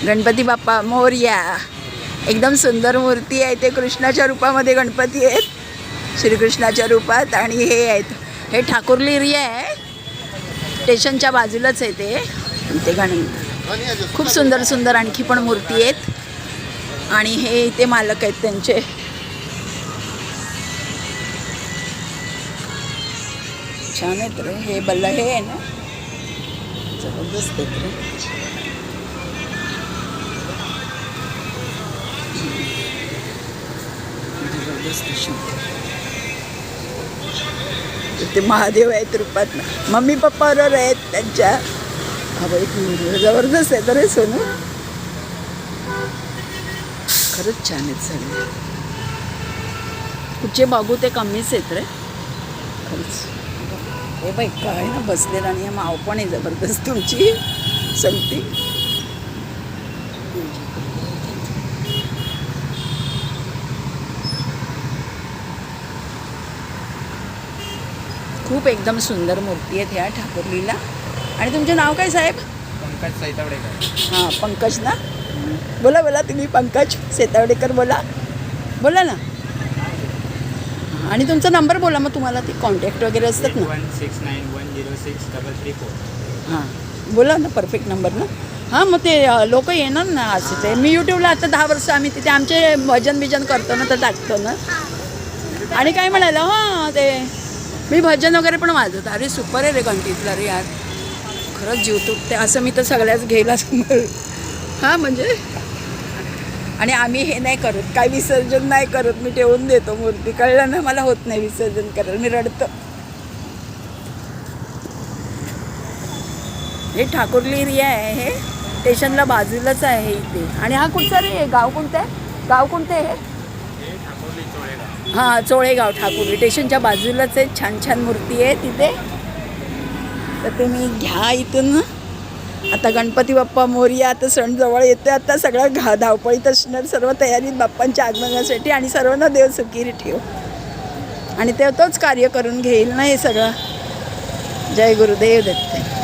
गणपती बाप्पा मोरया. एकदम सुंदर मूर्ती आहे. ते कृष्णाच्या रूपामध्ये गणपती आहेत, श्रीकृष्णाच्या रूपात. आणि हे आहेत, हे ठाकुर्ली एरिया आहे, स्टेशनच्या बाजूलाच आहे ते. खूप सुंदर सुंदर आणखी पण मूर्ती आहेत. आणि हे इथे मालक आहेत त्यांचे. छान आहेत रे हे. बल्ला हे आहे ना, जबरदस्त आहेत रे. ते महादेव आहेत रूपात ना, मम्मी पप्पा बरोबर आहेत त्यांच्या. हा बाई जबरदस्त आहे तर सोनू, खरंच छान आहेत सगळे. कुठचे बघू ते कमीच आहेत रे खरंच. हे बाई काय ना बसलेला. आणि माव पण आहे जबरदस्त तुमची संगती. खूप एकदम सुंदर मूर्ती आहेत ह्या ठाकुर्लीला. आणि तुमचे नाव काय साहेब? पंकज सैतावडेकर. हां पंकज ना, बोला बोला तुम्ही पंकज सेतावडेकर बोला, बोला ना. आणि तुमचा नंबर बोला मग, तुम्हाला ते कॉन्टॅक्ट वगैरे असतात ना. 8169106334. हां बोला ना, परफेक्ट नंबर ना. हां मग ते लोक येणार ना असं. ते मी यूट्यूबला आता 10 वर्ष आम्ही तिथे आमचे भजन बिजन करतो ना, तर टाकतो ना. आणि काय म्हणायला, हां ते मी भजन वगैरे पण वाजवतो. अरे सुपर आहे रे गणपतीला रे यार, खरंच जीव तुटते असं. मी तर सगळ्याच घ्यायला समोर. हां म्हणजे आणि आम्ही हे नाही करत, काय विसर्जन नाही करत. मी ठेवून देतो मूर्ती, कळलं ना. मला होत नाही विसर्जन करायला, मी रडतं. हे ठाकुर्ली एरिया आहे, हे स्टेशनला बाजूलाच आहे इथे. आणि हा कुठचा रे गाव कोणतं आहे? गाव कोणतं आहे हे? हां चोळेगाव. ठाकुर्ली स्टेशनच्या बाजूलाच आहे. छान छान मूर्ती आहे तिथे, तर तुम्ही घ्या इथून. आता गणपती बाप्पा मोरया. आता सण जवळ येते, आता सगळं धावपळीत असणार, सर्व तयारीत बाप्पांच्या आगमनासाठी. आणि सर्वांना देव सुखी ठेव. आणि ते तोच कार्य करून घेईल ना हे सगळं. जय गुरुदेव दत्त.